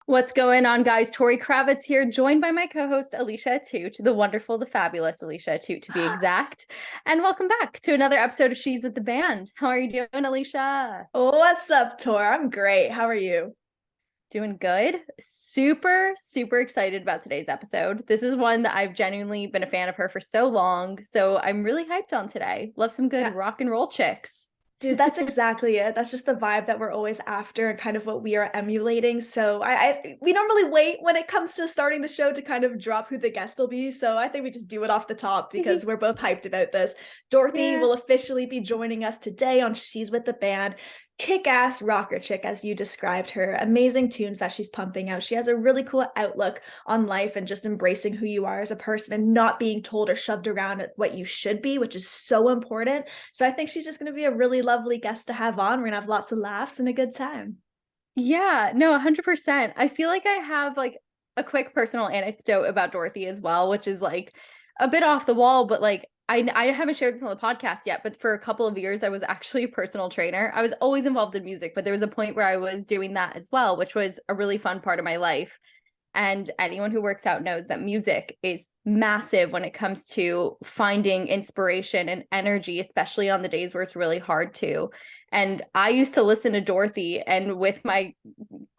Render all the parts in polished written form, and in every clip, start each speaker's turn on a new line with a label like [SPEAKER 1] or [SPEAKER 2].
[SPEAKER 1] What's going on, guys? Tori Kravitz here, joined by my co-host Alicia Atout, the wonderful, the fabulous Alicia Atout, to be exact. And welcome back to another episode of She's with the Band. How are you doing, Alicia?
[SPEAKER 2] What's up, Tor? I'm great. How are you?
[SPEAKER 1] Doing good. Super, super excited about today's episode. This is one that I've genuinely been a fan of her for so long, so I'm really hyped on today. Love some good
[SPEAKER 2] Yeah,
[SPEAKER 1] rock and roll chicks.
[SPEAKER 2] dude, that's exactly it. That's just the vibe that we're always after and kind of what we are emulating. So we don't really wait when it comes to starting the show to kind of drop who the guest will be. So I think we just do it off the top because we're both hyped about this. Dorothy
[SPEAKER 1] Yeah.
[SPEAKER 2] will officially be joining us today on She's with the Band. Kick-ass rocker chick, as you described her. Amazing tunes that she's pumping out. She has a really cool outlook on life and just embracing who you are as a person and not being told or shoved around at what you should be, which is so important. So I think she's just going to be a really lovely guest to have on. We're going to have lots of laughs and a good time.
[SPEAKER 1] Yeah, no, 100%. I feel like I have like a quick personal anecdote about Dorothy as well, which is like a bit off the wall, but like I haven't shared this on the podcast yet, but for a couple of years I was actually a personal trainer. I was always involved in music, but there was a point where I was doing that as well, which was a really fun part of my life. And anyone who works out knows that music is massive when it comes to finding inspiration and energy, especially on the days where it's really hard to. And I used to listen to Dorothy, and with my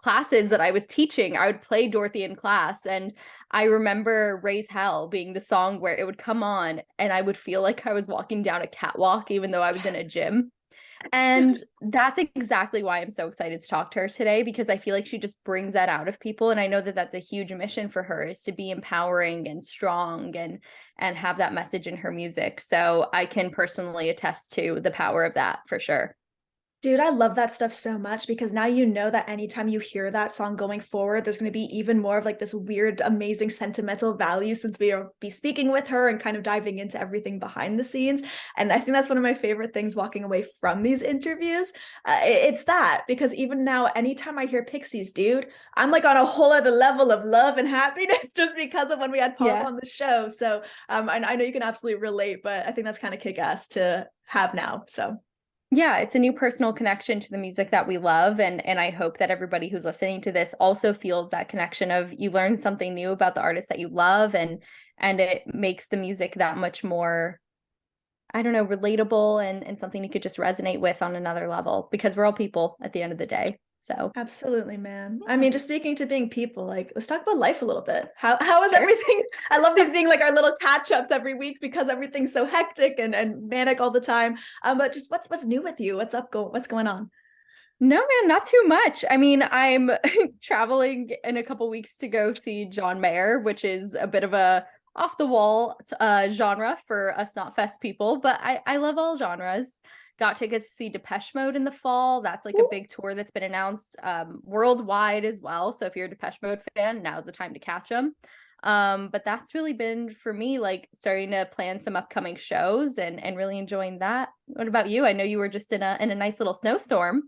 [SPEAKER 1] classes that I was teaching, I would play Dorothy in class. And I remember Raise Hell being the song where it would come on and I would feel like I was walking down a catwalk, even though I was in a gym. And that's exactly why I'm so excited to talk to her today, because I feel like she just brings that out of people. And I know that that's a huge mission for her, is to be empowering and strong and have that message in her music. So I can personally attest to the power of that for sure.
[SPEAKER 2] Dude, I love that stuff so much because now you know that anytime you hear that song going forward, there's going to be even more of like this weird, amazing sentimental value since we are be speaking with her and kind of diving into everything behind the scenes. And I think that's one of my favorite things walking away from these interviews. It's that because even now, anytime I hear Pixies, dude, I'm like on a whole other level of love and happiness just because of when we had Paul's
[SPEAKER 1] Yeah.
[SPEAKER 2] on the show. So I know you can absolutely relate, but I think that's kind of kick ass to have now. So.
[SPEAKER 1] Yeah, it's a new personal connection to the music that we love, and I hope that everybody who's listening to this also feels that connection of you learn something new about the artist that you love, and it makes the music that much more, I don't know, relatable and something you could just resonate with on another level, because we're all people at the end of the day. So
[SPEAKER 2] Absolutely, man. I
[SPEAKER 1] yeah.
[SPEAKER 2] mean, just speaking to being people, like let's talk about life a little bit. How is
[SPEAKER 1] Sure.
[SPEAKER 2] everything? I love these being like our little catch-ups every week because everything's so hectic and manic all the time. But just what's new with you? What's going on?
[SPEAKER 1] No, man, not too much. I mean, I'm traveling in a couple weeks to go see John Mayer, which is a bit of a off the wall genre for us not fest people, but I love all genres. Got tickets to see Depeche Mode in the fall. That's like a
[SPEAKER 2] Ooh.
[SPEAKER 1] big tour that's been announced worldwide as well. So if you're a Depeche Mode fan, now's the time to catch them. But that's really been for me like starting to plan some upcoming shows and really enjoying that. What about you? I know you were just in a nice little snowstorm.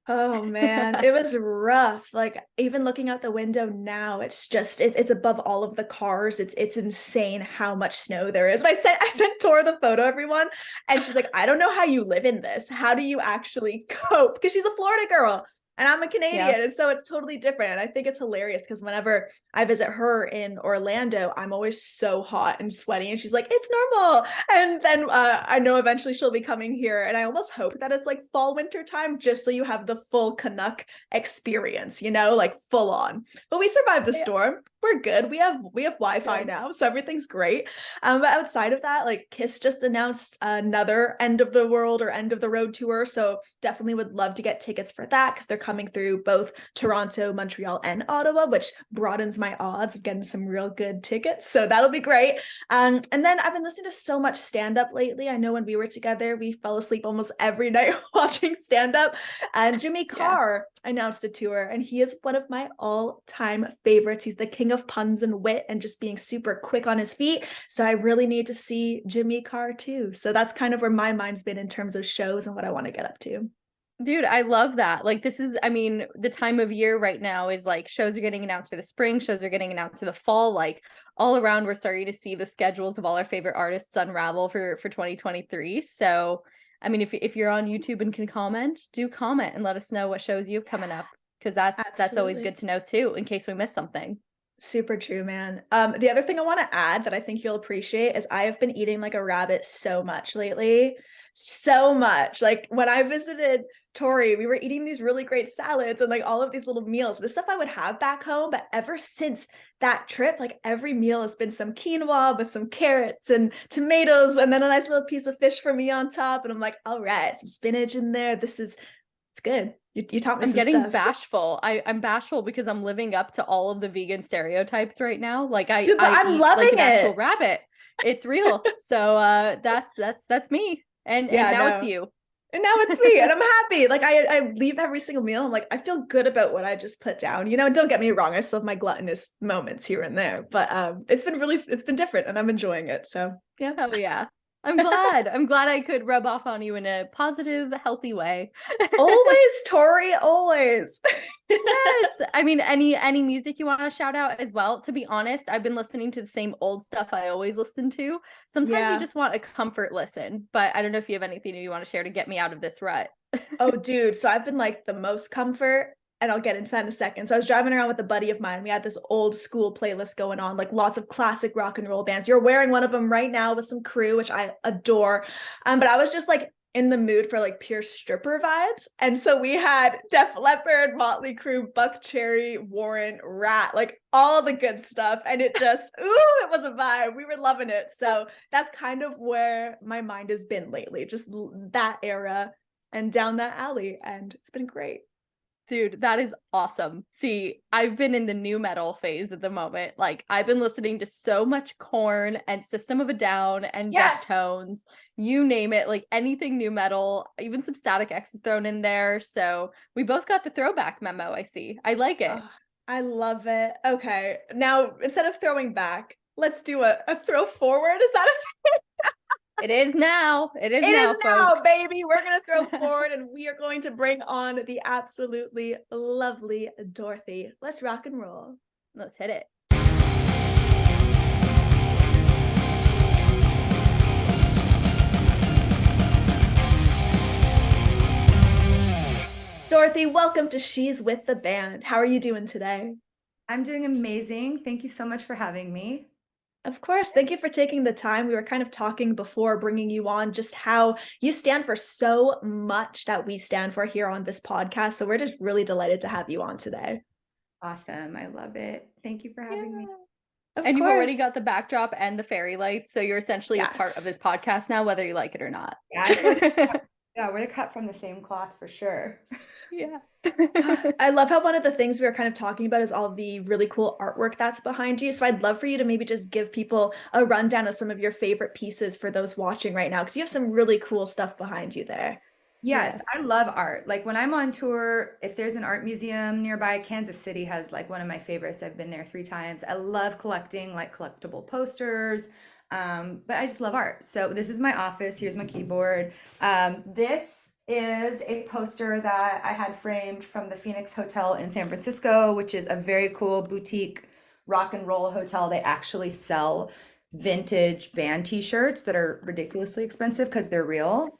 [SPEAKER 2] Oh man, it was rough. Like even looking out the window now, it's just it's above all of the cars. It's insane how much snow there is. And I sent Tor the photo, everyone, and she's like, I don't know how you live in this. How do you actually cope? Because she's a Florida girl. And I'm a
[SPEAKER 1] Yeah.
[SPEAKER 2] Canadian, and so it's totally different. And I think it's hilarious because whenever I visit her in Orlando, I'm always so hot and sweaty, and she's like, "It's normal." And then I know eventually she'll be coming here, and I almost hope that it's like fall winter time, just so you have the full Canuck experience, like full on. But we survived the
[SPEAKER 1] Yeah.
[SPEAKER 2] storm. We're good. We have Wi-Fi
[SPEAKER 1] Good.
[SPEAKER 2] now, so everything's great. But outside of that, like Kiss just announced another end of the world or end of the road tour, so definitely would love to get tickets for that because they're coming through both Toronto, Montreal, and Ottawa, which broadens my odds of getting some real good tickets. So that'll be great. And then I've been listening to so much stand-up lately. I know when we were together, we fell asleep almost every night watching stand-up. And Jimmy
[SPEAKER 1] Yeah.
[SPEAKER 2] Carr announced a tour, and he is one of my all-time favorites. He's the king of puns and wit and just being super quick on his feet. So I really need to see Jimmy Carr too. So that's kind of where my mind's been in terms of shows and what I want to get up to.
[SPEAKER 1] Dude, I love that. Like this is, I mean, the time of year right now is like shows are getting announced for the spring, shows are getting announced for the fall. Like all around, we're starting to see the schedules of all our favorite artists unravel for 2023. So, I mean, if you're on YouTube and can comment, do comment and let us know what shows you have coming up. because that's always
[SPEAKER 2] Absolutely.
[SPEAKER 1] good to know too, in case we miss something.
[SPEAKER 2] Super true, man. The other thing I want to add that I think you'll appreciate is I have been eating like a rabbit so much lately. So much. Like when I visited Tori, we were eating these really great salads and like all of these little meals. This stuff I would have back home, but ever since that trip, like every meal has been some quinoa with some carrots and tomatoes and then a nice little piece of fish for me on top. And I'm like, all right, some spinach in there. It's good. You taught me
[SPEAKER 1] I'm
[SPEAKER 2] some
[SPEAKER 1] getting
[SPEAKER 2] stuff.
[SPEAKER 1] bashful. I'm bashful because I'm living up to all of the vegan stereotypes right now. Like I
[SPEAKER 2] Dude, but
[SPEAKER 1] I
[SPEAKER 2] I'm
[SPEAKER 1] eat
[SPEAKER 2] loving
[SPEAKER 1] like an actual
[SPEAKER 2] it.
[SPEAKER 1] rabbit. It's real. So that's me. And
[SPEAKER 2] Yeah,
[SPEAKER 1] now it's
[SPEAKER 2] no.
[SPEAKER 1] you.
[SPEAKER 2] And now it's me, and I'm happy. Like I leave every single meal. I'm like, I feel good about what I just put down. You know, don't get me wrong, I still have my gluttonous moments here and there, but it's been different and I'm enjoying it. So yeah.
[SPEAKER 1] Hell yeah. I'm glad. I'm glad I could rub off on you in a positive, healthy way.
[SPEAKER 2] Always, Tori, always.
[SPEAKER 1] Yes. I mean, any music you want to shout out as well? To be honest, I've been listening to the same old stuff I always listen to. Sometimes you
[SPEAKER 2] Yeah.
[SPEAKER 1] just want a comfort listen, but I don't know if you have anything you want to share to get me out of this rut.
[SPEAKER 2] Oh, dude. So I've been like the most comfort, and I'll get into that in a second. So I was driving around with a buddy of mine. We had this old school playlist going on, like lots of classic rock and roll bands. You're wearing one of them right now with some Crew, which I adore. But I was just like in the mood for like pure stripper vibes. And so we had Def Leppard, Motley Crue, Buck Cherry, Warren, Rat, like all the good stuff. And it just, it was a vibe. We were loving it. So that's kind of where my mind has been lately, just that era and down that alley. And it's been great.
[SPEAKER 1] Dude, that is awesome. See, I've been in the new metal phase at the moment. Like, I've been listening to so much Korn and System of a Down and
[SPEAKER 2] Yes.
[SPEAKER 1] Deftones, you name it, like anything new metal, even some Static X was thrown in there. So we both got the throwback memo, I see. I like it.
[SPEAKER 2] Oh, I love it. Okay. Now, instead of throwing back, let's do a throw forward. Is that
[SPEAKER 1] It is now. It is
[SPEAKER 2] It
[SPEAKER 1] now,
[SPEAKER 2] is now,
[SPEAKER 1] folks.
[SPEAKER 2] baby. We're going to throw forward and we are going to bring on the absolutely lovely Dorothy. Let's rock and roll.
[SPEAKER 1] Let's hit it.
[SPEAKER 2] Dorothy, welcome to She's with the Band. How are you doing today?
[SPEAKER 3] I'm doing amazing. Thank you so much for having me.
[SPEAKER 2] Of course. Thank you for taking the time. We were kind of talking before bringing you on just how you stand for so much that we stand for here on this podcast. So we're just really delighted to have you on today.
[SPEAKER 3] Awesome. I love it. Thank you for having me.
[SPEAKER 2] Of
[SPEAKER 1] And you've
[SPEAKER 2] course.
[SPEAKER 1] already got the backdrop and the fairy lights. So you're essentially a part of this podcast now, whether you like it or not.
[SPEAKER 3] Yeah, we're cut from the same cloth for sure.
[SPEAKER 1] Yeah.
[SPEAKER 2] I love how one of the things we were kind of talking about is all the really cool artwork that's behind you. So I'd love for you to maybe just give people a rundown of some of your favorite pieces for those watching right now, because you have some really cool stuff behind you there.
[SPEAKER 3] Yes, I love art. Like when I'm on tour, if there's an art museum nearby, Kansas City has like one of my favorites. I've been there 3 times. I love collecting like collectible posters, but I just love art. So this is my office. Here's my keyboard. This is a poster that I had framed from the Phoenix Hotel in San Francisco, which is a very cool boutique rock and roll hotel. They actually sell vintage band t-shirts that are ridiculously expensive because they're real.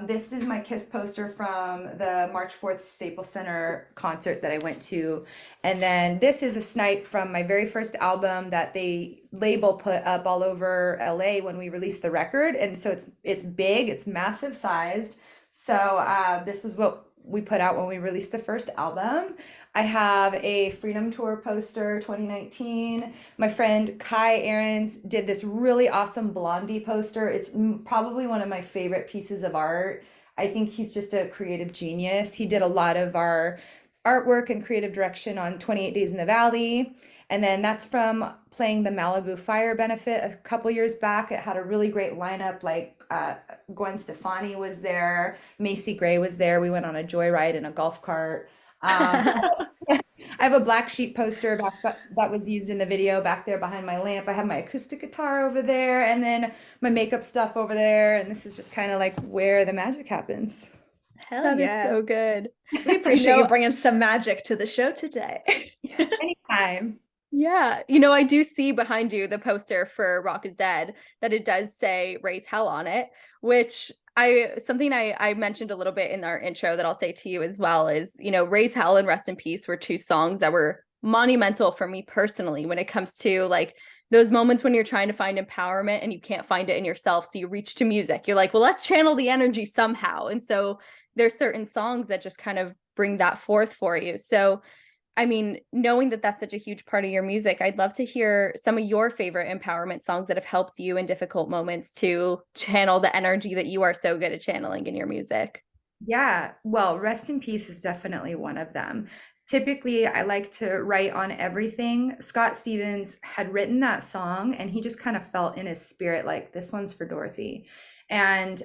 [SPEAKER 3] This is my Kiss poster from the March 4th Staples Center concert that I went to. And then this is a snipe from my very first album that the label put up all over LA when we released the record. And so it's big, it's massive sized. So this is what we put out when we released the first album. I have a Freedom Tour poster 2019. My friend Kai Ahrens did this really awesome Blondie poster. It's probably one of my favorite pieces of art. I think he's just a creative genius. He did a lot of our artwork and creative direction on 28 Days in the Valley. And then that's from playing the Malibu Fire benefit a couple years back. It had a really great lineup, like Gwen Stefani was there, Macy Gray was there. We went on a joyride in a golf cart. I have a Black Sheep poster that was used in the video back there behind my lamp. I have my acoustic guitar over there and then my makeup stuff over there. And this is just kind of like where the magic happens.
[SPEAKER 2] Hell
[SPEAKER 1] That is
[SPEAKER 2] yeah.
[SPEAKER 1] so good.
[SPEAKER 2] We appreciate you bringing some magic to the show today.
[SPEAKER 3] Anytime.
[SPEAKER 1] Yeah. I do see behind you the poster for Rock is Dead that it does say Raise Hell on it, which something I mentioned a little bit in our intro that I'll say to you as well is, you know, Raise Hell and Rest in Peace were two songs that were monumental for me personally when it comes to like those moments when you're trying to find empowerment and you can't find it in yourself. So you reach to music. You're like, well, let's channel the energy somehow. And so there's certain songs that just kind of bring that forth for you. So I mean, knowing that that's such a huge part of your music, I'd love to hear some of your favorite empowerment songs that have helped you in difficult moments to channel the energy that you are so good at channeling in your music.
[SPEAKER 3] Yeah, well, Rest in Peace is definitely one of them. Typically, I like to write on everything. Scott Stevens had written that song and he just kind of felt in his spirit like this one's for Dorothy. And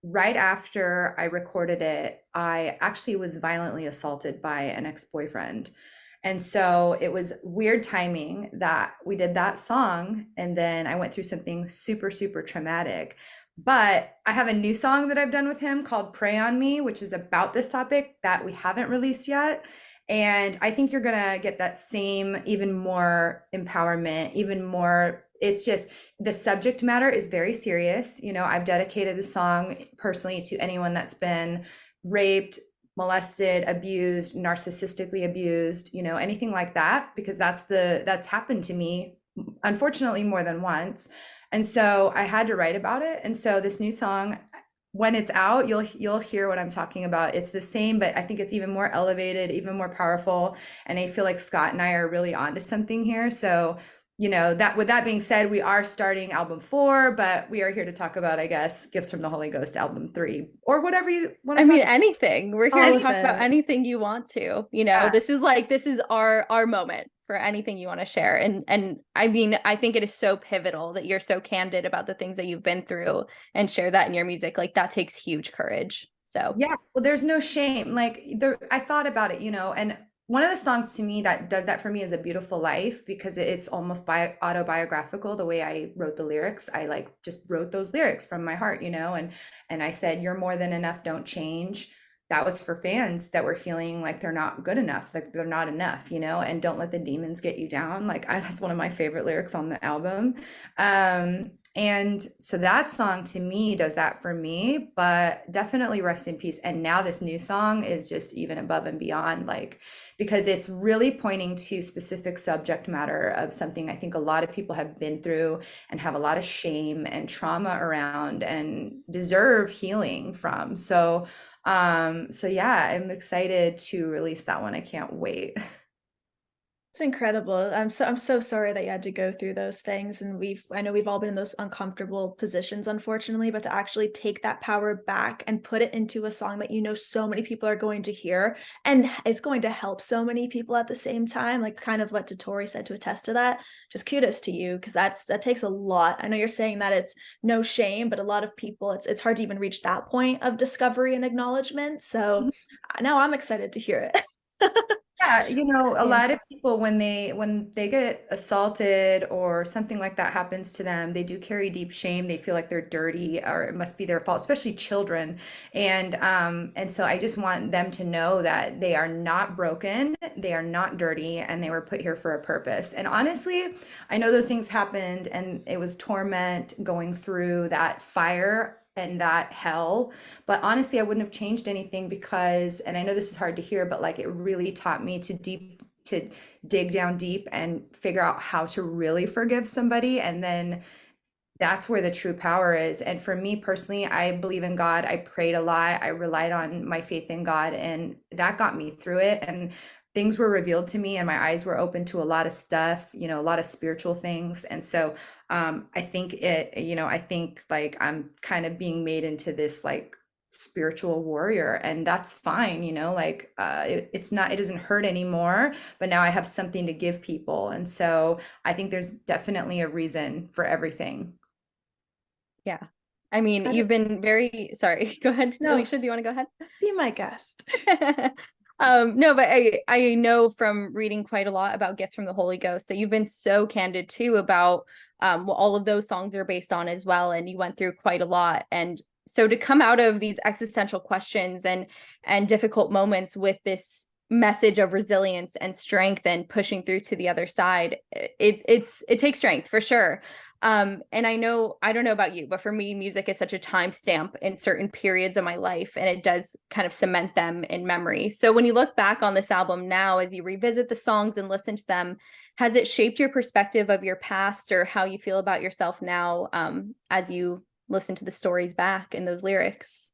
[SPEAKER 3] right after I recorded it, I actually was violently assaulted by an ex-boyfriend. And so it was weird timing that we did that song. And then I went through something super, super traumatic. But I have a new song that I've done with him called Pray on Me, which is about this topic that we haven't released yet. And I think you're going to get that same, even more empowerment, even more. It's just the subject matter is very serious. You know, I've dedicated the song personally to anyone that's been raped, molested, abused, narcissistically abused, you know, anything like that, because that's happened to me, unfortunately, more than once. And so I had to write about it. And so this new song, when it's out, you'll hear what I'm talking about. It's the same, but I think it's even more elevated, even more powerful. And I feel like Scott and I are really onto something here. So, you know, that with that being said, we are starting album 4, but we are here to talk about, I guess, Gifts from the Holy Ghost album 3, or whatever you want to
[SPEAKER 1] I
[SPEAKER 3] talk
[SPEAKER 1] mean,
[SPEAKER 3] about.
[SPEAKER 1] anything. We're here
[SPEAKER 2] All
[SPEAKER 1] to
[SPEAKER 2] of
[SPEAKER 1] talk about
[SPEAKER 2] it.
[SPEAKER 1] anything you want to. You know,
[SPEAKER 3] Yeah.
[SPEAKER 1] this is our moment for anything you want to share. And I mean, I think it is so pivotal that you're so candid about the things that you've been through and share that in your music. Like that takes huge courage. So
[SPEAKER 3] Yeah, well, there's no shame. Like I thought about it, you know, and one of the songs to me that does that for me is A Beautiful Life because it's almost autobiographical the way I wrote the lyrics. I like just wrote those lyrics from my heart, you know, and I said, "You're more than enough, don't change." That was for fans that were feeling like they're not good enough, like they're not enough, you know, and don't let the demons get you down. That's one of my favorite lyrics on the album. And so that song to me does that for me, but definitely Rest in Peace. And now this new song is just even above and beyond, like, because it's really pointing to specific subject matter of something I think a lot of people have been through and have a lot of shame and trauma around and deserve healing from. So yeah, I'm excited to release that one. I can't wait.
[SPEAKER 2] It's incredible. I'm so sorry that you had to go through those things. And I know we've all been in those uncomfortable positions, unfortunately, but to actually take that power back and put it into a song that you know so many people are going to hear and it's going to help so many people at the same time, like kind of what Tori said to attest to that. Just kudos to you, because that takes a lot. I know you're saying that it's no shame, but a lot of people it's hard to even reach that point of discovery and acknowledgement. So now I'm excited to hear it.
[SPEAKER 3] Yeah, you know, a
[SPEAKER 2] Yeah.
[SPEAKER 3] lot of people when they get assaulted or something like that happens to them, they do carry deep shame. They feel like they're dirty or it must be their fault, especially children. And so I just want them to know that they are not broken, they are not dirty, and they were put here for a purpose. And honestly, I know those things happened and it was torment going through that fire and that hell. But honestly, I wouldn't have changed anything because, and I know this is hard to hear, but like it really taught me to dig down deep and figure out how to really forgive somebody. And then that's where the true power is. And for me personally, I believe in God. I prayed a lot. I relied on my faith in God, and that got me through it. And things were revealed to me, and my eyes were open to a lot of stuff, you know, a lot of spiritual things. And so I think I think like I'm kind of being made into this like spiritual warrior, and that's fine, you know, like it's not, it doesn't hurt anymore, but now I have something to give people. And so I think there's definitely a reason for everything.
[SPEAKER 1] yeah. I mean,
[SPEAKER 2] I
[SPEAKER 1] you've
[SPEAKER 2] don't-
[SPEAKER 1] been very sorry. Go ahead,
[SPEAKER 2] No.
[SPEAKER 1] Alicia. Do you want to go ahead?
[SPEAKER 2] Be my guest.
[SPEAKER 1] No, but I know from reading quite a lot about Gift from the Holy Ghost that you've been so candid too about what all of those songs are based on as well, and you went through quite a lot. And so to come out of these existential questions and difficult moments with this message of resilience and strength and pushing through to the other side, it takes strength for sure. And I don't know about you, but for me, music is such a timestamp in certain periods of my life, and it does kind of cement them in memory. So when you look back on this album now, as you revisit the songs and listen to them, has it shaped your perspective of your past or how you feel about yourself now, as you listen to the stories back in those lyrics?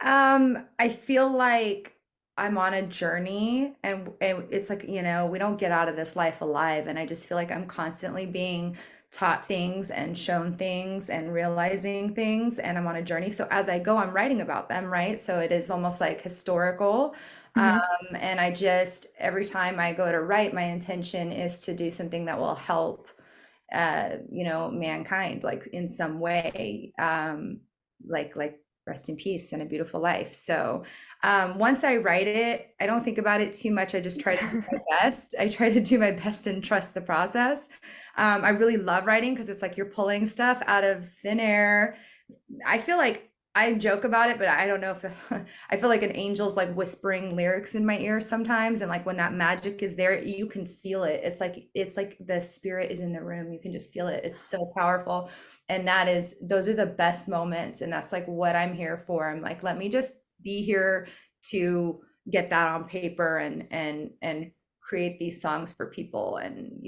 [SPEAKER 3] I feel like I'm on a journey and it's like, we don't get out of this life alive. And I just feel like I'm constantly being taught things and shown things and realizing things. And I'm on a journey. So as I go, I'm writing about them, right? So it is almost like historical.
[SPEAKER 1] Mhm.
[SPEAKER 3] And I just, every time I go to write, my intention is to do something that will help, mankind, like in some way, like rest in peace and a beautiful life. So once I write it, I don't think about it too much. I just try to do my best. I try to do my best and trust the process. I really love writing because it's like you're pulling stuff out of thin air. I feel like I joke about it, but I don't know if I feel like an angel's like whispering lyrics in my ear sometimes. And like when that magic is there, you can feel it. It's like the spirit is in the room. You can just feel it. It's so powerful. And those are the best moments. And that's like what I'm here for. I'm like, let me just be here to get that on paper and create these songs for people. And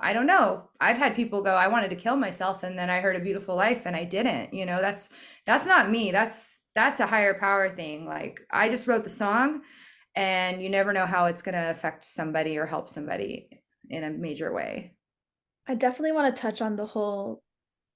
[SPEAKER 3] I don't know, I've had people go, I wanted to kill myself, and then I heard A Beautiful Life and I didn't. That's not me. That's a higher power thing. Like I just wrote the song, and you never know how it's going to affect somebody or help somebody in a major way.
[SPEAKER 2] I definitely want to touch on the whole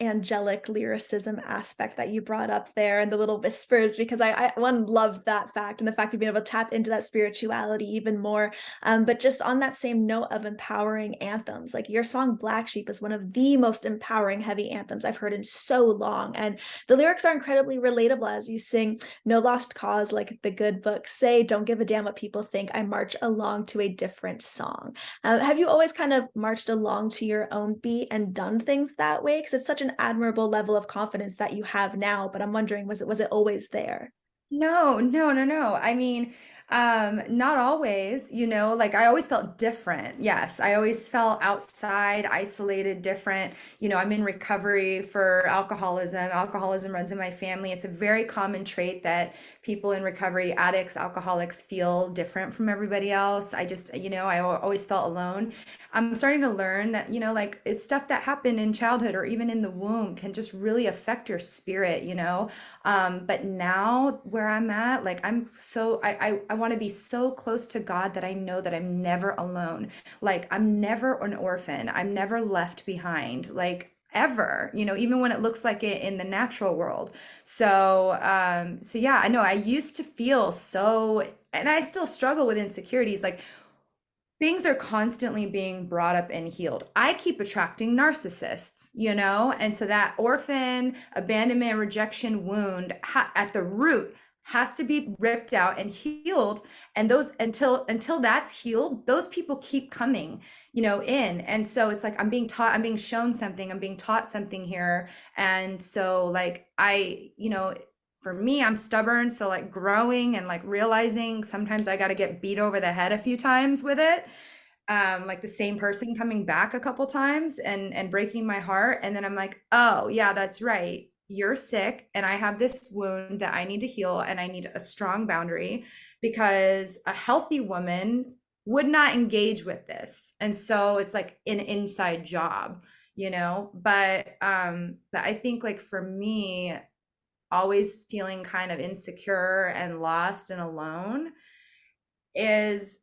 [SPEAKER 2] angelic lyricism aspect that you brought up there and the little whispers, because I one love that fact and the fact of being able to tap into that spirituality even more. But just on that same note of empowering anthems, like your song Black Sheep is one of the most empowering heavy anthems I've heard in so long. And the lyrics are incredibly relatable as you sing, "No lost cause like the good books say, don't give a damn what people think, I march along to a different song." Have you always kind of marched along to your own beat and done things that way? Because it's such an admirable level of confidence that you have now, but I'm wondering, was it always there?
[SPEAKER 3] No, no, no, no. I mean, not always, like I always felt different. Yes, I always felt outside, isolated, different. I'm in recovery for alcoholism. Alcoholism runs in my family. It's a very common trait that people in recovery, addicts, alcoholics feel different from everybody else. I just, always felt alone. I'm starting to learn that, like it's stuff that happened in childhood or even in the womb can just really affect your spirit. But now where I'm at, like I want to be so close to God that I know that I'm never alone. Like I'm never an orphan. I'm never left behind. Like ever, even when it looks like it in the natural world. So yeah, I know I used to feel so, and I still struggle with insecurities. Like things are constantly being brought up and healed. I keep attracting narcissists. And so that orphan, abandonment, rejection wound at the root has to be ripped out and healed. And those until that's healed, those people keep coming, in. And so it's like I'm being taught, I'm being shown something, I'm being taught something here. And so like for me, I'm stubborn. So like growing and like realizing sometimes I got to get beat over the head a few times with it. Like the same person coming back a couple times and breaking my heart. And then I'm like, oh yeah, that's right. You're sick. And I have this wound that I need to heal. And I need a strong boundary because a healthy woman would not engage with this. And so it's like an inside job, but I think like for me, always feeling kind of insecure and lost and alone is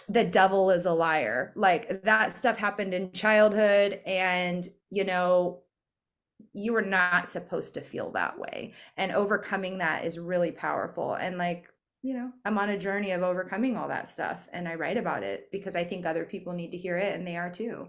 [SPEAKER 3] the devil is a liar. Like that stuff happened in childhood and you were not supposed to feel that way, and overcoming that is really powerful. And like I'm on a journey of overcoming all that stuff, and I write about it because I think other people need to hear it, and they are too.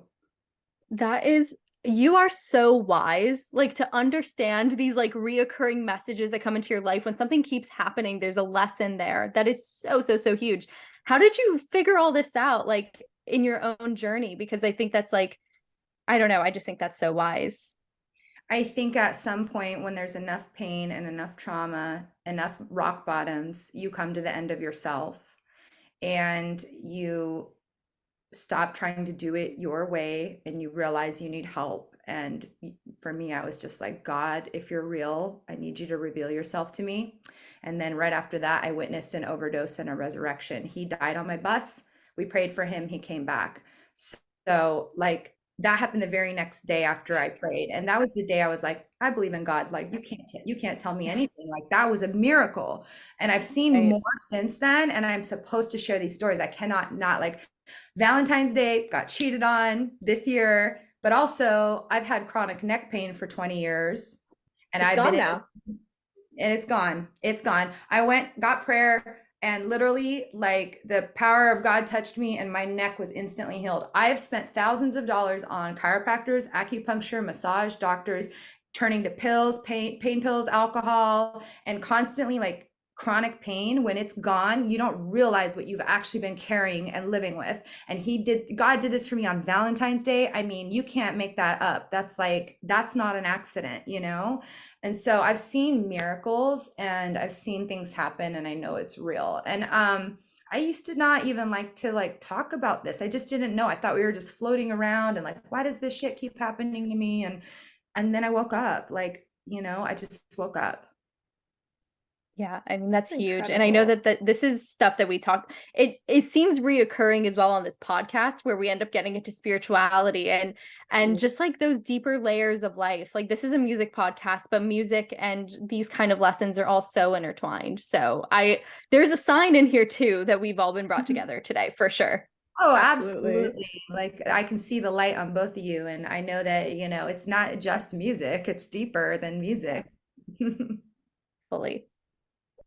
[SPEAKER 1] You are so wise, like to understand these like reoccurring messages that come into your life. When something keeps happening, there's a lesson there. That is so, so, so huge. How did you figure all this out, like in your own journey? Because I think that's like, I don't know, I just think that's so wise.
[SPEAKER 3] I think at some point when there's enough pain and enough trauma, enough rock bottoms, you come to the end of yourself and you stop trying to do it your way and you realize you need help. And for me, I was just like, God, if you're real, I need you to reveal yourself to me. And then right after that, I witnessed an overdose and a resurrection. He died on my bus. We prayed for him. He came back. So like that happened the very next day after I prayed. And that was the day I was like, I believe in God. Like you can't tell me anything. Like that was a miracle. And I've seen
[SPEAKER 1] Right.
[SPEAKER 3] more since then. And I'm supposed to share these stories. I cannot not, like, Valentine's Day, got cheated on this year, but also I've had chronic neck pain for 20 years and
[SPEAKER 2] It's
[SPEAKER 3] I've
[SPEAKER 2] gone
[SPEAKER 3] been
[SPEAKER 2] now.
[SPEAKER 3] and it's gone. It's gone. I went, got prayer, and literally, like, the power of God touched me, and my neck was instantly healed. I have spent thousands of dollars on chiropractors, acupuncture, massage doctors, turning to pills, pain pills, alcohol, and constantly, like, chronic pain. When it's gone, you don't realize what you've actually been carrying and living with. And God did this for me on Valentine's Day. I mean, you can't make that up. That's not an accident, you know? And so I've seen miracles and I've seen things happen, and I know it's real. And I used to not even like to, like, talk about this. I just didn't know. I thought we were just floating around and like, why does this shit keep happening to me? And then I woke up, like, I just woke up.
[SPEAKER 1] Yeah, I mean that's huge. And I know
[SPEAKER 2] Incredible.
[SPEAKER 1] that this is stuff that we talk, it seems reoccurring as well on this podcast, where we end up getting into spirituality and just like those deeper layers of life. Like this is a music podcast, but music and these kind of lessons are all so intertwined. So there's a sign in here too that we've all been brought together today for sure.
[SPEAKER 3] Oh,
[SPEAKER 2] Absolutely.
[SPEAKER 3] absolutely. Like I can see the light on both of you, and I know that, it's not just music, it's deeper than music.
[SPEAKER 1] Fully.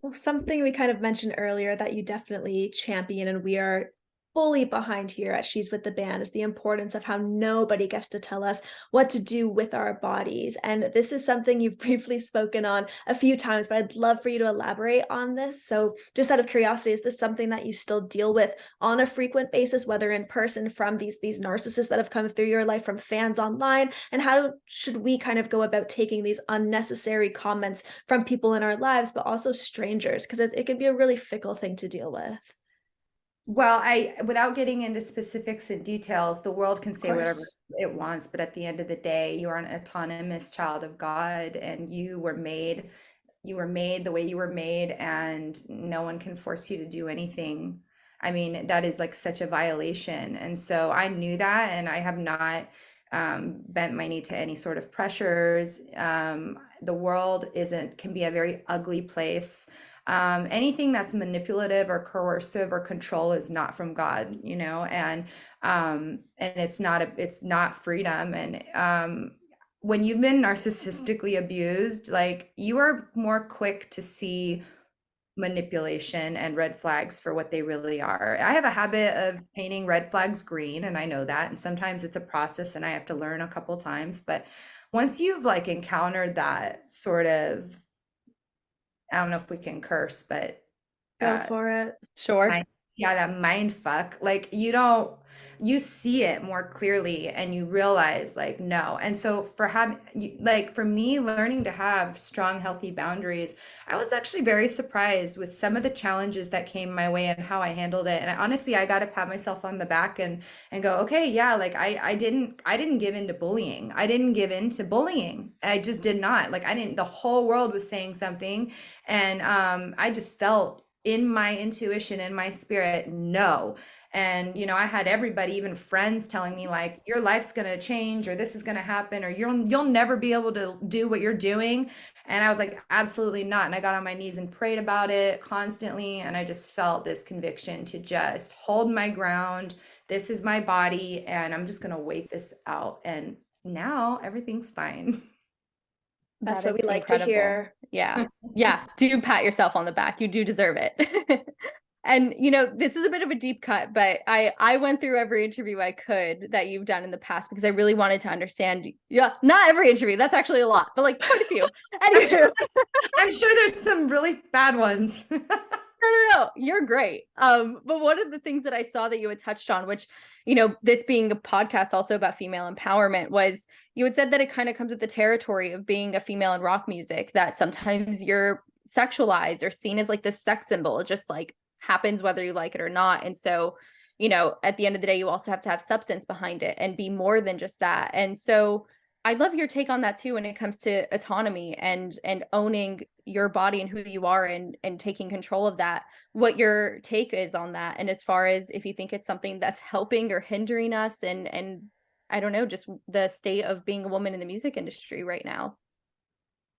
[SPEAKER 2] Well, something we kind of mentioned earlier that you definitely champion, and we are fully behind here at She's with the Band, is the importance of how nobody gets to tell us what to do with our bodies. And this is something you've briefly spoken on a few times, but I'd love for you to elaborate on this. So, just out of curiosity, is this something that you still deal with on a frequent basis, whether in person from these narcissists that have come through your life, from fans online? And how should we kind of go about taking these unnecessary comments from people in our lives, but also strangers? Because it can be a really fickle thing to deal with.
[SPEAKER 3] Well, without getting into specifics and details, the world can
[SPEAKER 2] Of
[SPEAKER 3] say whatever
[SPEAKER 2] course.
[SPEAKER 3] it wants, but at the end of the day, you are an autonomous child of God, and you were made the way you were made, and no one can force you to do anything. I mean, that is like such a violation. And so I knew that, and I have not bent my knee to any sort of pressures. The world can be a very ugly place. Anything that's manipulative or coercive or control is not from God, and it's not freedom. And when you've been narcissistically abused, like, you are more quick to see manipulation and red flags for what they really are. I have a habit of painting red flags green, and I know that. And sometimes it's a process and I have to learn a couple times. But once you've, like, encountered that sort of, I don't know if we can curse, but
[SPEAKER 2] Go
[SPEAKER 3] uh,
[SPEAKER 2] for it.
[SPEAKER 1] Sure.
[SPEAKER 3] yeah, that mind fuck, like, you see it more clearly and you realize, like, no. And so for me, learning to have strong, healthy boundaries, I was actually very surprised with some of the challenges that came my way and how I handled it. And honestly, I got to pat myself on the back and go, okay, yeah, like, I didn't give in to bullying. I didn't give in to bullying. I just did not. Like, I didn't, the whole world was saying something, and I just felt in my intuition, in my spirit, no. And I had everybody, even friends, telling me, like, your life's going to change, or this is going to happen, or you'll never be able to do what you're doing. And I was like, absolutely not. And I got on my knees and prayed about it constantly, and I just felt this conviction to just hold my ground. This is my body, and I'm just going to wait this out. And now everything's fine.
[SPEAKER 2] That's
[SPEAKER 1] That
[SPEAKER 2] what
[SPEAKER 1] is
[SPEAKER 2] we like to
[SPEAKER 1] incredible.
[SPEAKER 2] hear.
[SPEAKER 1] Yeah. Yeah. Do pat yourself on the back. You do deserve it. And this is a bit of a deep cut, but I went through every interview I could that you've done in the past, because I really wanted to understand. Yeah, not every interview. That's actually a lot, but like quite a few. Anyway,
[SPEAKER 3] I'm sure there's some really bad ones.
[SPEAKER 1] no, you're great. But one of the things that I saw that you had touched on, which, this being a podcast also about female empowerment, was you had said that it kind of comes with the territory of being a female in rock music, that sometimes you're sexualized or seen as like this sex symbol. It just like happens whether you like it or not. And so, at the end of the day, you also have to have substance behind it and be more than just that. And so I love your take on that too when it comes to autonomy and owning your body and who you are and taking control of that. What your take is on that, and as far as if you think it's something that's helping or hindering us, and I don't know, just the state of being a woman in the music industry right now.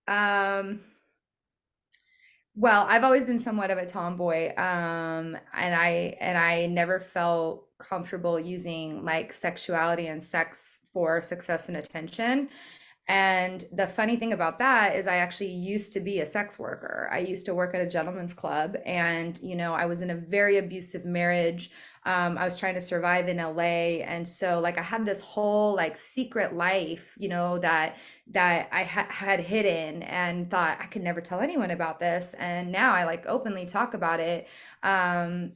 [SPEAKER 3] Um, well, I've always been somewhat of a tomboy, and I never felt comfortable using like sexuality and sex for success and attention. And the funny thing about that is I actually used to be a sex worker. I used to work at a gentleman's club, and I was in a very abusive marriage. I was trying to survive in LA, and so like I had this whole like secret life, that I had hidden and thought I could never tell anyone about this. And now I like openly talk about it. And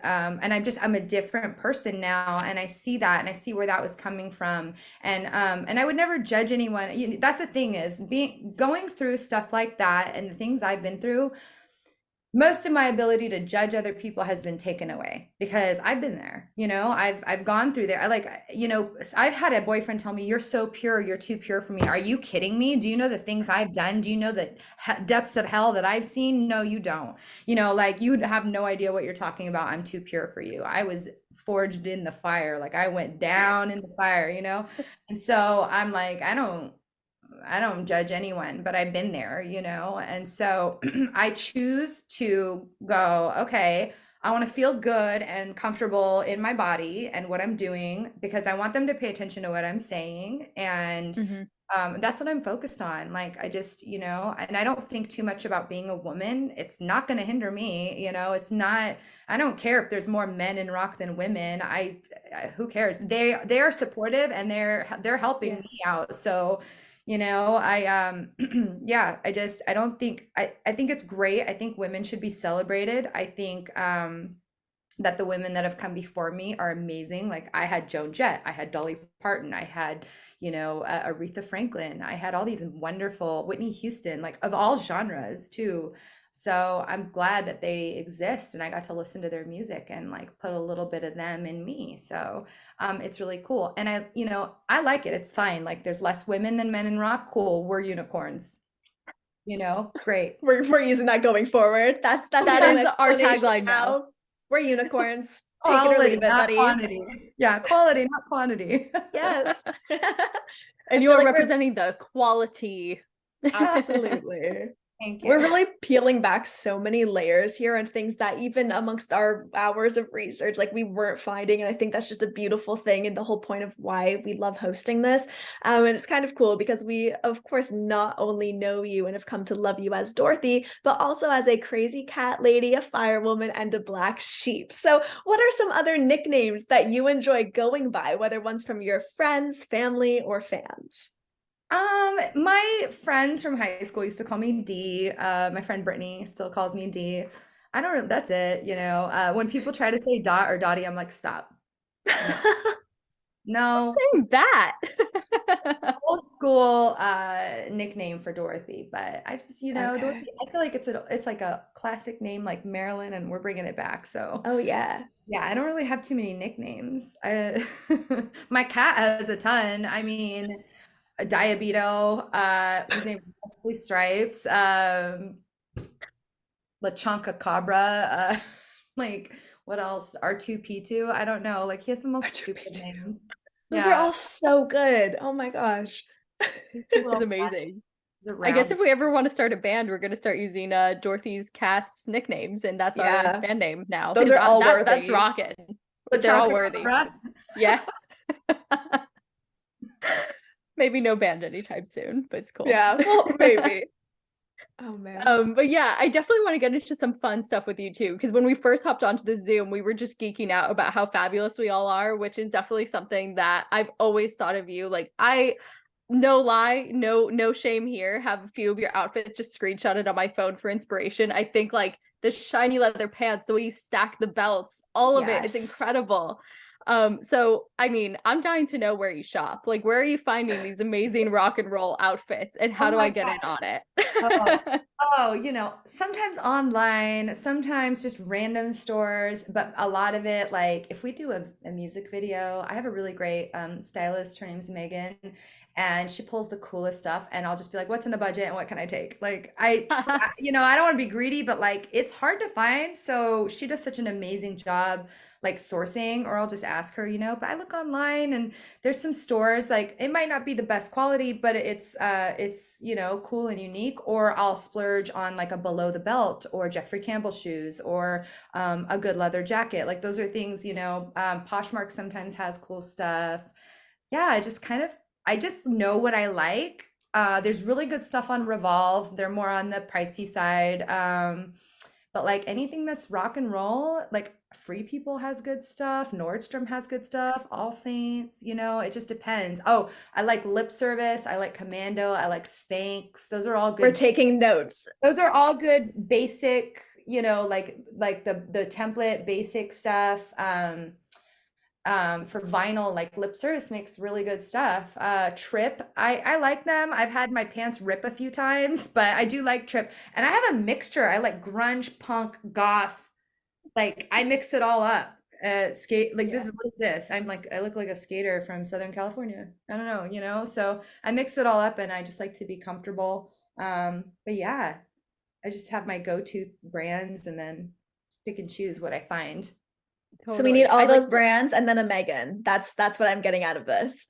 [SPEAKER 3] I'm a different person now, and I see that, and I see where that was coming from. And I would never judge anyone. That's the thing, is going through stuff like that and the things I've been through. Most of my ability to judge other people has been taken away because I've been there. I've gone through there. I've had a boyfriend tell me, "You're so pure, you're too pure for me." Are you kidding me? Do you know the things I've done? Do you know the depths of hell that I've seen? No, you don't. Like, you have no idea what you're talking about. I'm too pure for you. I was forged in the fire. Like, I went down in the fire. And so I'm like, I don't judge anyone, but I've been there. And so I choose to go, okay, I want to feel good and comfortable in my body and what I'm doing, because I want them to pay attention to what I'm saying. And that's what I'm focused on. Like, I just, and I don't think too much about being a woman. It's not going to hinder me. It's not, I don't care if there's more men in rock than women. Who cares? They are supportive, and they're helping me out. So, yeah, I don't think, I think it's great. I think women should be celebrated. I think that the women that have come before me are amazing. Like, I had Joan Jett, I had Dolly Parton, I had, Aretha Franklin, I had all these wonderful, Whitney Houston, like of all genres too. So I'm glad that they exist, and I got to listen to their music and like put a little bit of them in me. So it's really cool. And I like it. It's fine. Like, there's less women than men in rock. Cool. We're unicorns. Great.
[SPEAKER 2] We're using that going forward. That
[SPEAKER 1] is our tagline now.
[SPEAKER 2] We're unicorns. Take it or leave it, buddy.
[SPEAKER 3] Quantity. Yeah, quality, not quantity.
[SPEAKER 2] Yes.
[SPEAKER 1] And you are representing the quality.
[SPEAKER 2] Absolutely.
[SPEAKER 3] Thank you.
[SPEAKER 2] We're really peeling back so many layers here and things that even amongst our hours of research, like, we weren't finding. And I think that's just a beautiful thing, and the whole point of why we love hosting this. And it's kind of cool because we, of course, not only know you and have come to love you as Dorothy, but also as a crazy cat lady, a firewoman, and a black sheep. So what are some other nicknames that you enjoy going by, whether one's from your friends, family, or fans?
[SPEAKER 3] My friends from high school used to call me D. My friend Brittany still calls me D. I don't know, that's it, when people try to say Dot or Dottie, I'm like, stop. No.
[SPEAKER 1] Saying that.
[SPEAKER 3] Old school nickname for Dorothy, but I just, Dorothy, I feel like it's like a classic name, like Marilyn, and we're bringing it back. So
[SPEAKER 2] Oh yeah.
[SPEAKER 3] yeah, I don't really have too many nicknames. My cat has a ton. I mean, Diabito, his name is Wesley Stripes, Lachanka Cabra, like, what else? R2P2, I don't know. Like, he has the most stupid name.
[SPEAKER 2] Those are all so good. Oh my gosh.
[SPEAKER 1] This is amazing. I guess if we ever want to start a band, we're going to start using Dorothy's cats nicknames, and that's our band name now.
[SPEAKER 2] Those are all worthy.
[SPEAKER 1] That's rocking. They're all worthy. Yeah. Maybe no band anytime soon, but it's cool.
[SPEAKER 2] Yeah, well, maybe. Oh man.
[SPEAKER 1] But yeah, I definitely want to get into some fun stuff with you too, because when we first hopped onto the Zoom, we were just geeking out about how fabulous we all are, which is definitely something that I've always thought of you. Like, no lie, no shame here, have a few of your outfits just screenshotted on my phone for inspiration. I think like the shiny leather pants, the way you stack the belts, all of it is incredible. So I mean, I'm dying to know where you shop. Like, where are you finding these amazing rock and roll outfits, and how
[SPEAKER 3] Oh
[SPEAKER 1] do
[SPEAKER 3] my
[SPEAKER 1] I get in on
[SPEAKER 3] Oh,
[SPEAKER 1] it?
[SPEAKER 3] sometimes online, sometimes just random stores, but a lot of it, like if we do a music video, I have a really great stylist. Her name's Megan, and she pulls the coolest stuff, and I'll just be like, "What's in the budget, and what can I take?" Like I try, I don't want to be greedy, but like it's hard to find, so she does such an amazing job, like sourcing, or I'll just ask her, But I look online, and there's some stores like it might not be the best quality, but it's cool and unique. Or I'll splurge on like a below the belt or Jeffrey Campbell shoes or a good leather jacket. Like those are things, Poshmark sometimes has cool stuff. Yeah, I just know what I like. There's really good stuff on Revolve. They're more on the pricey side. But like anything that's rock and roll, like Free People has good stuff, Nordstrom has good stuff, All Saints, it just depends. Oh, I like Lip Service, I like Commando, I like Spanx.
[SPEAKER 2] We're taking notes.
[SPEAKER 3] Those are all good basic, like the template basic stuff. For vinyl, like Lip Service makes really good stuff. Trip, I like them. I've had my pants rip a few times, but I do like Trip. And I have a mixture. I like grunge, punk, goth. Like I mix it all up. Skate, like
[SPEAKER 1] Yeah,
[SPEAKER 3] what is this? I look like a skater from Southern California. I don't know, So I mix it all up, and I just like to be comfortable. But yeah, I just have my go-to brands, and then pick and choose what I find.
[SPEAKER 2] So we need
[SPEAKER 1] totally.
[SPEAKER 2] all
[SPEAKER 1] I like
[SPEAKER 2] those brands and then a Megan. That's what I'm getting out of this.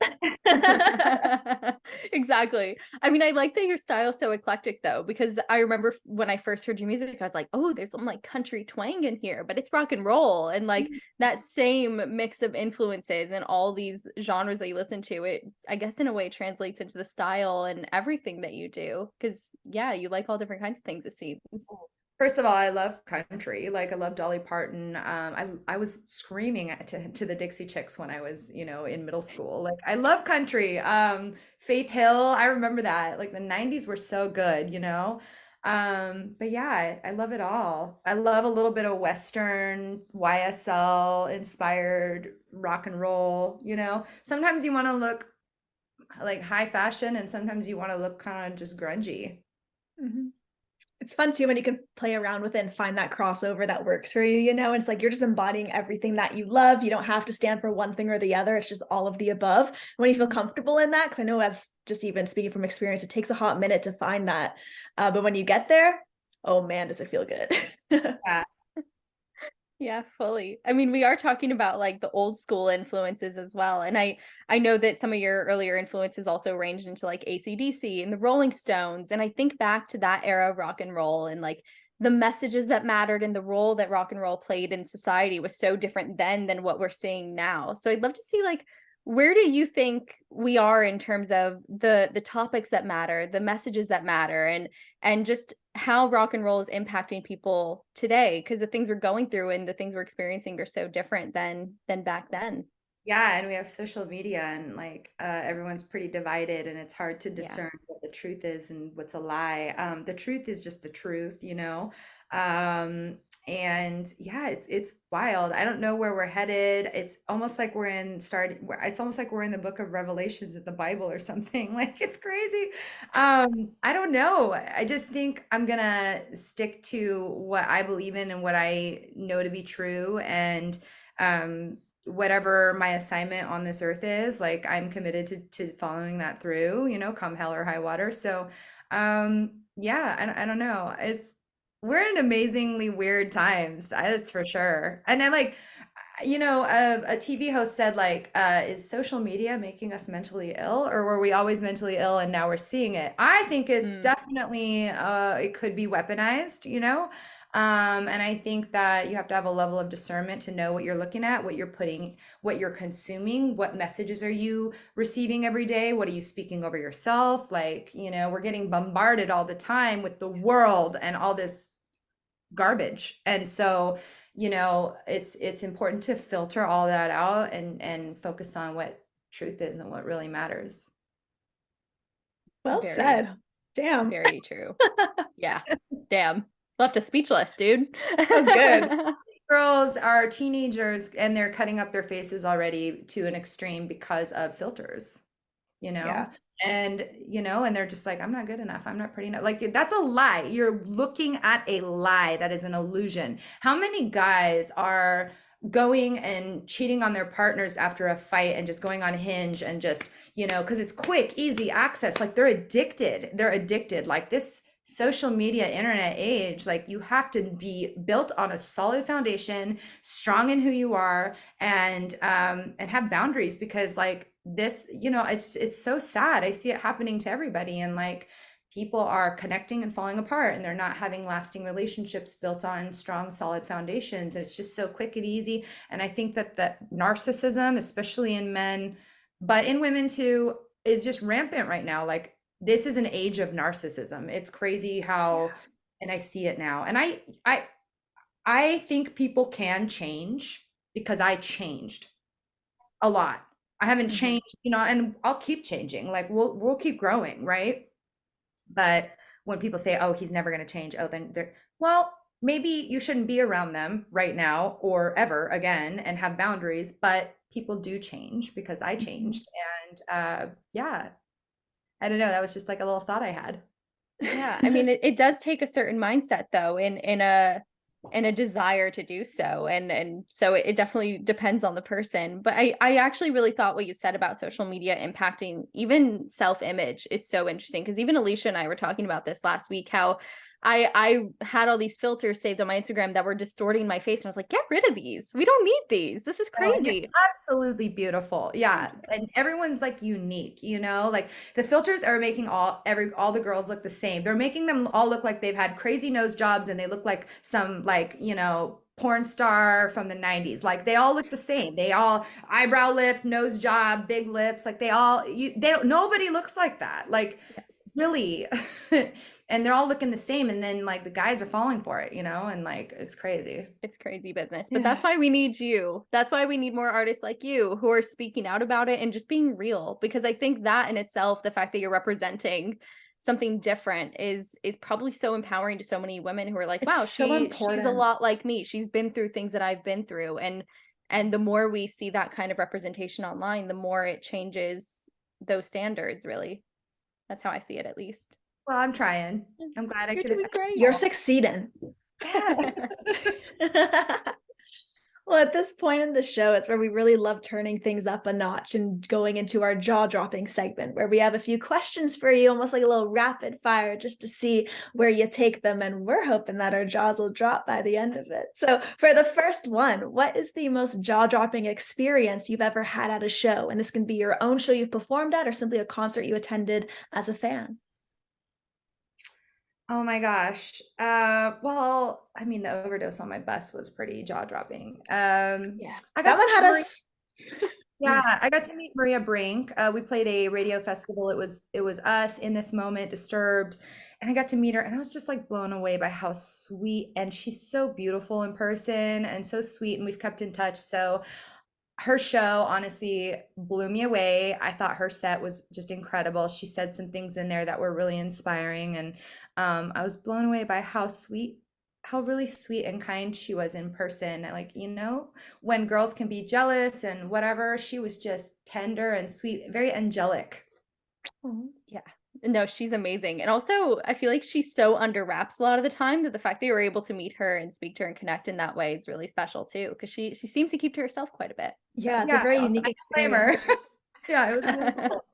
[SPEAKER 1] Exactly. I mean, I like that your style's so eclectic though, because I remember when I first heard your music, I was like, oh, there's some like country twang in here, but it's rock and roll. And like that same mix of influences and all these genres that you listen to, it, I guess, in a way translates into the style and everything that you do. Because yeah, you like all different kinds of things, it seems.
[SPEAKER 3] First of all, I love country. Like I love Dolly Parton. I was screaming to the Dixie Chicks when I was, in middle school. Like I love country. Faith Hill, I remember that. Like the 90s were so good. But yeah, I love it all. I love a little bit of Western, YSL inspired rock and roll. Sometimes you want to look like high fashion, and sometimes you want to look kind of just grungy.
[SPEAKER 2] Mm-hmm. It's fun too when you can play around with it and find that crossover that works for you, It's like you're just embodying everything that you love. You don't have to stand for one thing or the other. It's just all of the above. When you feel comfortable in that, because I know, as just even speaking from experience, it takes a hot minute to find that. But when you get there, oh man, does it feel good.
[SPEAKER 3] Yeah.
[SPEAKER 1] Yeah, fully. I mean, we are talking about like the old school influences as well. And I know that some of your earlier influences also ranged into like AC/DC and the Rolling Stones. And I think back to that era of rock and roll, and like the messages that mattered and the role that rock and roll played in society was so different then than what we're seeing now. So I'd love to see, like, where do you think we are in terms of the topics that matter, the messages that matter, and just how rock and roll is impacting people today, because the things we're going through and the things we're experiencing are so different than back then.
[SPEAKER 3] Yeah, and we have social media, and like everyone's pretty divided, and it's hard to
[SPEAKER 1] Yeah.
[SPEAKER 3] discern what the truth is and what's a lie. The truth is just the truth. Um, and yeah, it's wild. I don't know where we're headed. It's almost like it's almost like we're in the book of Revelations of the Bible or something. Like it's crazy. I don't know. I just think I'm gonna stick to what I believe in and what I know to be true, and whatever my assignment on this earth is, like I'm committed to following that through, come hell or high water. So yeah, I don't know. We're in amazingly weird times, that's for sure. And then like, a TV host said like, is social media making us mentally ill, or were we always mentally ill and now we're seeing it? I think it's definitely it could be weaponized. And I think that you have to have a level of discernment to know what you're looking at, what you're consuming, what messages are you receiving every day, what are you speaking over yourself? Like, we're getting bombarded all the time with the world and all this garbage. And so, it's important to filter all that out and focus on what truth is and what really matters.
[SPEAKER 2] Well
[SPEAKER 1] Very,
[SPEAKER 2] said. Damn.
[SPEAKER 1] very true. Yeah. Damn. Left us speechless, dude.
[SPEAKER 2] That was good.
[SPEAKER 3] girls are teenagers and they're cutting up their faces already to an extreme because of filters, you know?
[SPEAKER 2] Yeah.
[SPEAKER 3] And, and they're just like, I'm not good enough. I'm not pretty enough. Like, that's a lie. You're looking at a lie. That is an illusion. How many guys are going and cheating on their partners after a fight and just going on Hinge and just, because it's quick, easy access. Like, they're addicted. They're addicted. Like, this social media internet age, like, you have to be built on a solid foundation, strong in who you are, and have boundaries, because like this, it's so sad. I see it happening to everybody, and like people are connecting and falling apart, and they're not having lasting relationships built on strong, solid foundations. And it's just so quick and easy. And I think that the narcissism, especially in men, but in women too, is just rampant right now. Like, this is an age of narcissism. It's crazy how, and I see it now. And I think people can change, because I changed a lot. I haven't changed, and I'll keep changing. Like, we'll keep growing, right? But when people say, "Oh, he's never going to change," oh, then well, maybe you shouldn't be around them right now or ever again, and have boundaries. But people do change, because I changed, and yeah, I don't know. That was just like a little thought I had.
[SPEAKER 1] Yeah, I mean, it does take a certain mindset though, in a desire to do so, and so it definitely depends on the person. But I actually really thought what you said about social media impacting even self-image is so interesting, because even Alicia and I were talking about this last week, how I had all these filters saved on my Instagram that were distorting my face, and I was like, get rid of these. We don't need these. This is
[SPEAKER 3] Oh, and you're
[SPEAKER 1] crazy.
[SPEAKER 3] absolutely beautiful. Yeah. And everyone's like unique, like the filters are making all the girls look the same. They're making them all look like they've had crazy nose jobs, and they look like some, like, porn star from the 90s. Like, they all look the same. They all eyebrow lift, nose job, big lips. Like, they don't, nobody looks like that. Like, really. And they're all looking the same, and then like the guys are falling for it, and like it's crazy.
[SPEAKER 1] It's crazy business. But that's why we need you. That's why we need more artists like you who are speaking out about it and just being real, because I think that in itself, the fact that you're representing something different is probably so empowering to so many women who are like, wow,
[SPEAKER 2] It's so
[SPEAKER 1] she's a lot like me. She's been through things that I've been through. And the more we see that kind of representation online, the more it changes those standards, really. That's how I see it, at least.
[SPEAKER 3] Well, I'm trying. I'm glad I
[SPEAKER 1] You're
[SPEAKER 3] could.
[SPEAKER 1] doing great.
[SPEAKER 2] You're succeeding.
[SPEAKER 3] Yeah.
[SPEAKER 2] Well, at this point in the show, it's where we really love turning things up a notch and going into our jaw-dropping segment, where we have a few questions for you, almost like a little rapid fire, just to see where you take them. And we're hoping that our jaws will drop by the end of it. So for the first one, what is the most jaw-dropping experience you've ever had at a show? And this can be your own show you've performed at, or simply a concert you attended as a fan.
[SPEAKER 3] Oh my gosh. Well, I mean, the overdose on my bus was pretty jaw-dropping.
[SPEAKER 2] Yeah,
[SPEAKER 3] I got
[SPEAKER 2] that one
[SPEAKER 3] to
[SPEAKER 2] had
[SPEAKER 3] Maria,
[SPEAKER 2] us.
[SPEAKER 3] yeah, I got to meet Maria Brink. We played a radio festival. It was us, In This Moment, Disturbed, and I got to meet her, and I was just like blown away by how sweet, and she's so beautiful in person and so sweet, and we've kept in touch. So her show honestly blew me away. I thought her set was just incredible. She said some things in there that were really inspiring, and I was blown away by how really sweet and kind she was in person. Like, when girls can be jealous and whatever, she was just tender and sweet, very angelic.
[SPEAKER 1] Yeah. No, she's amazing. And also, I feel like she's so under wraps a lot of the time, that the fact that you were able to meet her and speak to her and connect in that way is really special too, because she seems to keep to herself quite a bit.
[SPEAKER 2] Yeah, it's a very unique experience.
[SPEAKER 3] Yeah, it was wonderful.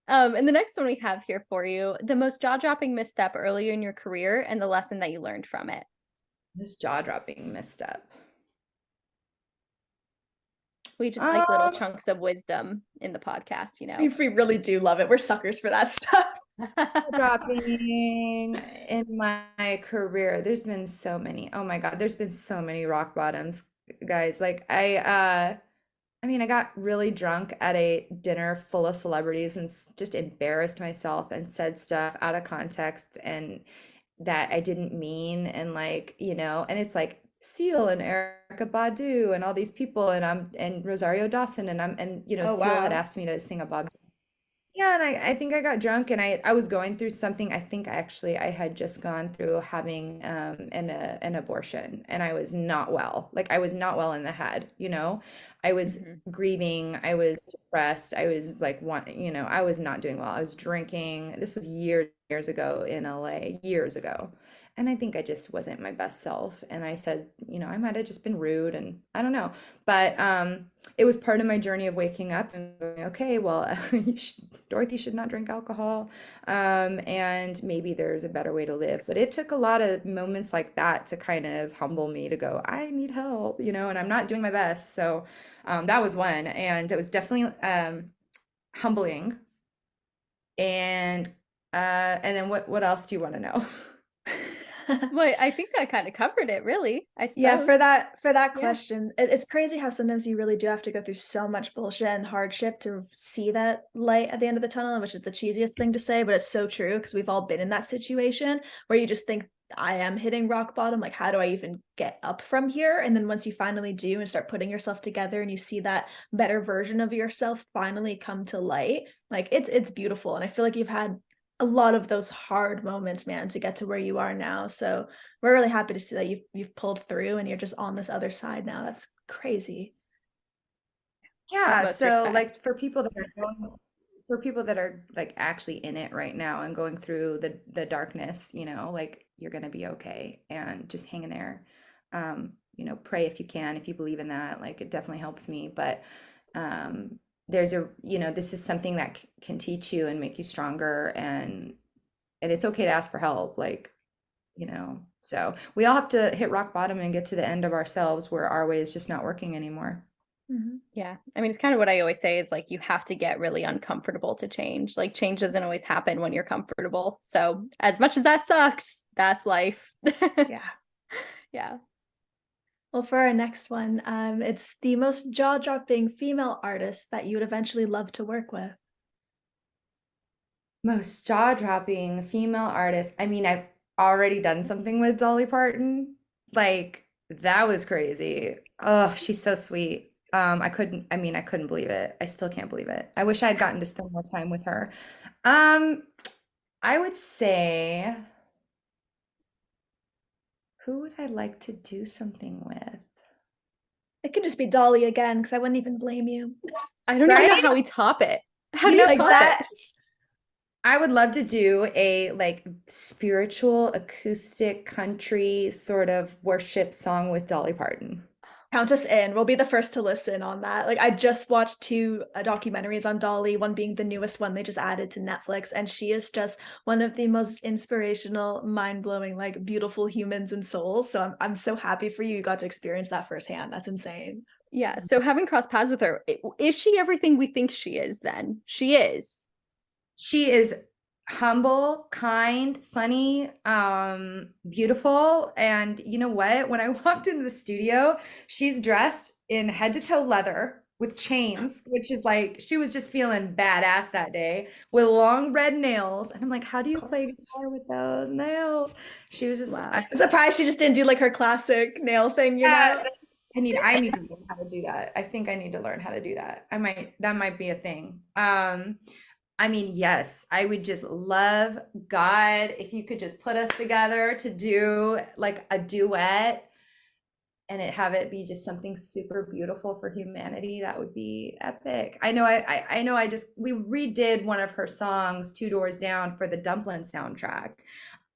[SPEAKER 1] And the next one we have here for you, the most jaw-dropping misstep earlier in your career and the lesson that you learned from it.
[SPEAKER 3] This jaw-dropping misstep.
[SPEAKER 1] We just like little chunks of wisdom in the podcast,
[SPEAKER 2] We really do love it. We're suckers for that stuff.
[SPEAKER 3] Dropping in my career, there's been so many. Oh my God, there's been so many rock bottoms, guys. Like, I mean, I got really drunk at a dinner full of celebrities and just embarrassed myself and said stuff out of context and that I didn't mean. And like, and it's like Seal and Erykah Badu and all these people, and Rosario Dawson, and
[SPEAKER 2] Oh,
[SPEAKER 3] Seal had
[SPEAKER 2] wow.
[SPEAKER 3] asked me to sing a Bob Yeah, and I think I got drunk and I was going through something. I think actually I had just gone through having an abortion and I was not well. Like I was not well in the head, you know. I was
[SPEAKER 1] Mhm.
[SPEAKER 3] grieving, I was depressed, I was like I was not doing well. I was drinking. This was years ago in LA, years ago. And I think I just wasn't my best self. And I said, I might have just been rude and I don't know. But it was part of my journey of waking up and going, okay, well, Dorothy should not drink alcohol, and maybe there's a better way to live. But it took a lot of moments like that to kind of humble me to go, I need help, and I'm not doing my best. So that was one, and it was definitely humbling. And and then what else do you want to know?
[SPEAKER 1] Well, I think that kind of covered it, really, I
[SPEAKER 2] Yeah,
[SPEAKER 1] suppose.
[SPEAKER 2] for that
[SPEAKER 1] Yeah.
[SPEAKER 2] question, it's crazy how sometimes you really do have to go through so much bullshit and hardship to see that light at the end of the tunnel, which is the cheesiest thing to say, but it's so true because we've all been in that situation where you just think, I am hitting rock bottom. Like, how do I even get up from here? And then once you finally do and start putting yourself together and you see that better version of yourself finally come to light, like it's beautiful. And I feel like you've had a lot of those hard moments, man, to get to where you are now. So we're really happy to see that you've pulled through and you're just on this other side now. That's crazy.
[SPEAKER 3] Yeah,
[SPEAKER 1] Utmost
[SPEAKER 3] so
[SPEAKER 1] respect.
[SPEAKER 3] like for people that are like actually in it right now and going through the darkness, like you're gonna be okay and just hang in there. Pray if you can, if you believe in that, like it definitely helps me. But this is something that can teach you and make you stronger, and it's okay to ask for help, like, so we all have to hit rock bottom and get to the end of ourselves where our way is just not working anymore.
[SPEAKER 2] Mhm.
[SPEAKER 1] Yeah. I mean, it's kind of what I always say is like you have to get really uncomfortable to change. Like change doesn't always happen when you're comfortable. So as much as that sucks, that's life.
[SPEAKER 2] Yeah.
[SPEAKER 1] Yeah.
[SPEAKER 2] Well, for our next one, it's the most jaw-dropping female artist that you would eventually love to work with.
[SPEAKER 3] Most jaw-dropping female artist. I mean, I've already done something with Dolly Parton. Like, that was crazy. Oh, she's so sweet. I couldn't believe it. I still can't believe it. I wish I had gotten to spend more time with her. Um, I would say, who would I like to do something with?
[SPEAKER 2] It could just be Dolly again, because I wouldn't even blame you.
[SPEAKER 1] I don't even know
[SPEAKER 3] Right?
[SPEAKER 1] how we top it. How
[SPEAKER 3] You
[SPEAKER 1] do
[SPEAKER 3] know
[SPEAKER 1] you
[SPEAKER 2] Like
[SPEAKER 1] top
[SPEAKER 3] what?
[SPEAKER 1] it?
[SPEAKER 2] that's
[SPEAKER 3] I would love to do a like spiritual acoustic country sort of worship song with Dolly Parton.
[SPEAKER 2] count us in. We'll be the first to listen on that. Like I just watched two documentaries on Dolly, one being the newest one they just added to Netflix, and she is just one of the most inspirational, mind-blowing, like beautiful humans and souls. So I'm so happy for you. You got to experience that firsthand. That's insane.
[SPEAKER 1] Yeah. So having crossed paths with her, is she everything we think she is then? She is.
[SPEAKER 3] She is humble, kind, funny, beautiful. And you know what? When I walked into the studio, she's dressed in head to toe leather with chains, which is like she was just feeling badass that day with long red nails. And I'm like, how do you play guitar with those nails? She was just,
[SPEAKER 1] Wow.
[SPEAKER 2] I'm surprised she just didn't do like her classic nail thing, you
[SPEAKER 3] yeah,
[SPEAKER 2] know?
[SPEAKER 3] I need to learn how to do that. I think I need to learn how to do that. That might be a thing. I mean, yes, I would just love God if you could just put us together to do like a duet and have it be just something super beautiful for humanity. That would be epic. I know I know we redid one of her songs, Two Doors Down, for the Dumpling soundtrack.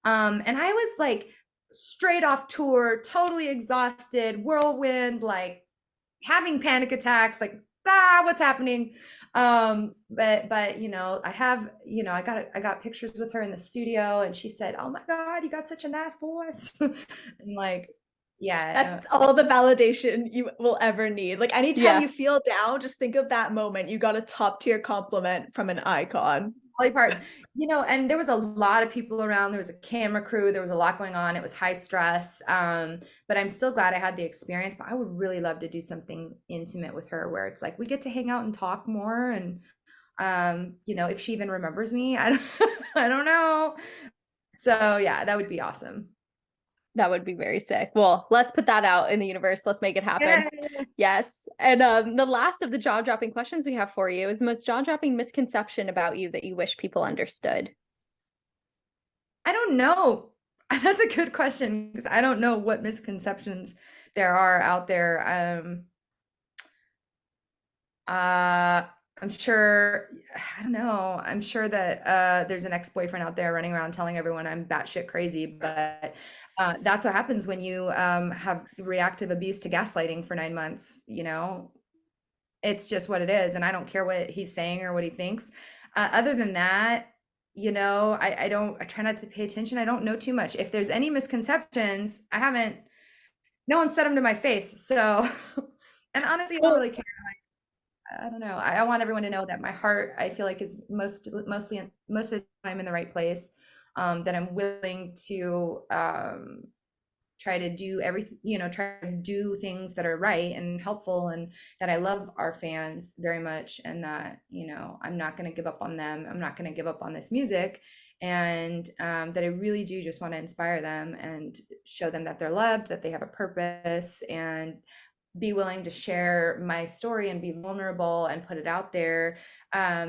[SPEAKER 3] And I was like straight off tour, totally exhausted, whirlwind, like having panic attacks, like, what's happening? But I have, I got pictures with her in the studio and she said, oh my God, you got such a nice voice. And like, yeah,
[SPEAKER 2] That's all the validation you will ever need. Like anytime
[SPEAKER 1] Yeah.
[SPEAKER 2] you feel down, just think of that moment. You got a top tier compliment from an icon.
[SPEAKER 3] Dolly Parton, and there was a lot of people around. There was a camera crew. There was a lot going on. It was high stress. But I'm still glad I had the experience. But I would really love to do something intimate with her where it's like we get to hang out and talk more. And if she even remembers me, I don't, I don't know. So yeah, that would be awesome.
[SPEAKER 1] That would be very sick. Well, let's put that out in the universe. Let's make it happen.
[SPEAKER 3] Yeah.
[SPEAKER 1] Yes. And the last of the jaw-dropping questions we have for you is the most jaw-dropping misconception about you that you wish people understood.
[SPEAKER 3] I don't know. That's a good question because I don't know what misconceptions there are out there. I'm sure, I don't know. I'm sure that there's an ex-boyfriend out there running around telling everyone I'm batshit crazy, but that's what happens when you have reactive abuse to gaslighting for 9 months, you know? It's just what it is, and I don't care what he's saying or what he thinks. Other than that, you know, I try not to pay attention. I don't know too much. If there's any misconceptions, no one said them to my face. So, and honestly, I don't really care. I don't know. I want everyone to know that my heart, I feel like, is most of the time in the right place. That I'm willing to try to do try to do things that are right and helpful, and that I love our fans very much, and that, I'm not going to give up on them. I'm not going to give up on this music, and that I really do just want to inspire them and show them that they're loved, that they have a purpose, and be willing to share my story and be vulnerable and put it out there, at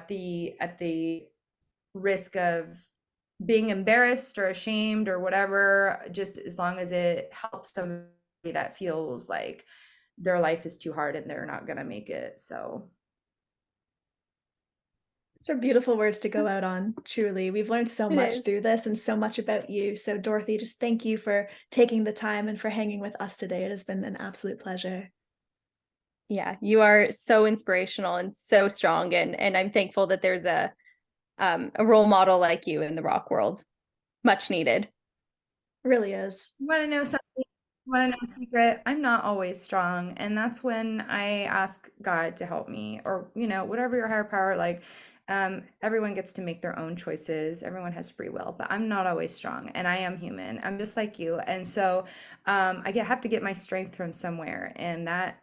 [SPEAKER 3] the risk of being embarrassed or ashamed or whatever, just as long as it helps somebody that feels like their life is too hard and they're not going to make it. So
[SPEAKER 2] These are beautiful words to go out on. Truly, we've learned so much through this and so much about you. So Dorothy, just thank you for taking the time and for hanging with us today. It has been an absolute pleasure.
[SPEAKER 1] Yeah, you are so inspirational and so strong, and I'm thankful that there's a role model like you in the rock world. Much needed.
[SPEAKER 2] Really is.
[SPEAKER 3] Want to know something? Want to know a secret? I'm not always strong, and that's when I ask God to help me, or whatever your higher power. Like, everyone gets to make their own choices. Everyone has free will, but I'm not always strong, and I am human. I'm just like you, and so I have to get my strength from somewhere, and that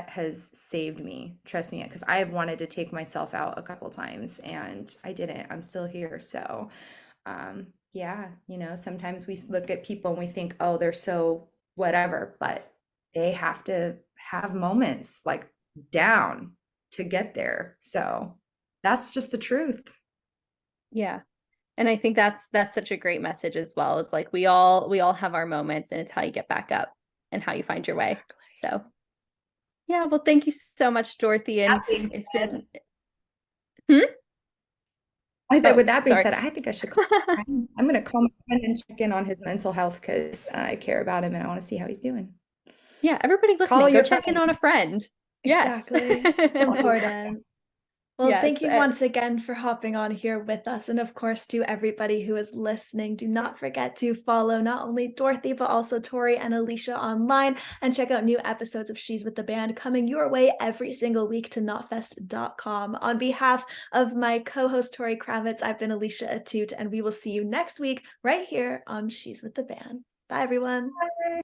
[SPEAKER 3] has saved me. Trust me, because I have wanted to take myself out a couple times, and I didn't. I'm still here, so. Yeah, sometimes we look at people and we think, oh, they're so whatever, but they have to have moments like down to get there. So that's just the truth.
[SPEAKER 1] Yeah. And I think that's such a great message as well. It's like we all have our moments, and it's how you get back up and how you find your way. So yeah, well, thank you so much, Dorothy. And it's been
[SPEAKER 3] I said, with that being said, I think I should call my friend. I'm going to call my friend and check in on his mental health because I care about him and I want to see how he's doing.
[SPEAKER 1] Yeah, everybody listening, go check in on a friend.
[SPEAKER 2] Exactly.
[SPEAKER 1] Yes.
[SPEAKER 2] It's important. Well,
[SPEAKER 1] Yes,
[SPEAKER 2] thank you once again for hopping on here with us. And of course, to everybody who is listening, do not forget to follow not only Dorothy, but also Tori and Alicia online, and check out new episodes of She's with the Band coming your way every single week to notfest.com. On behalf of my co-host, Tori Kravitz, I've been Alicia Atout, and we will see you next week right here on She's with the Band. Bye, everyone.
[SPEAKER 3] Bye.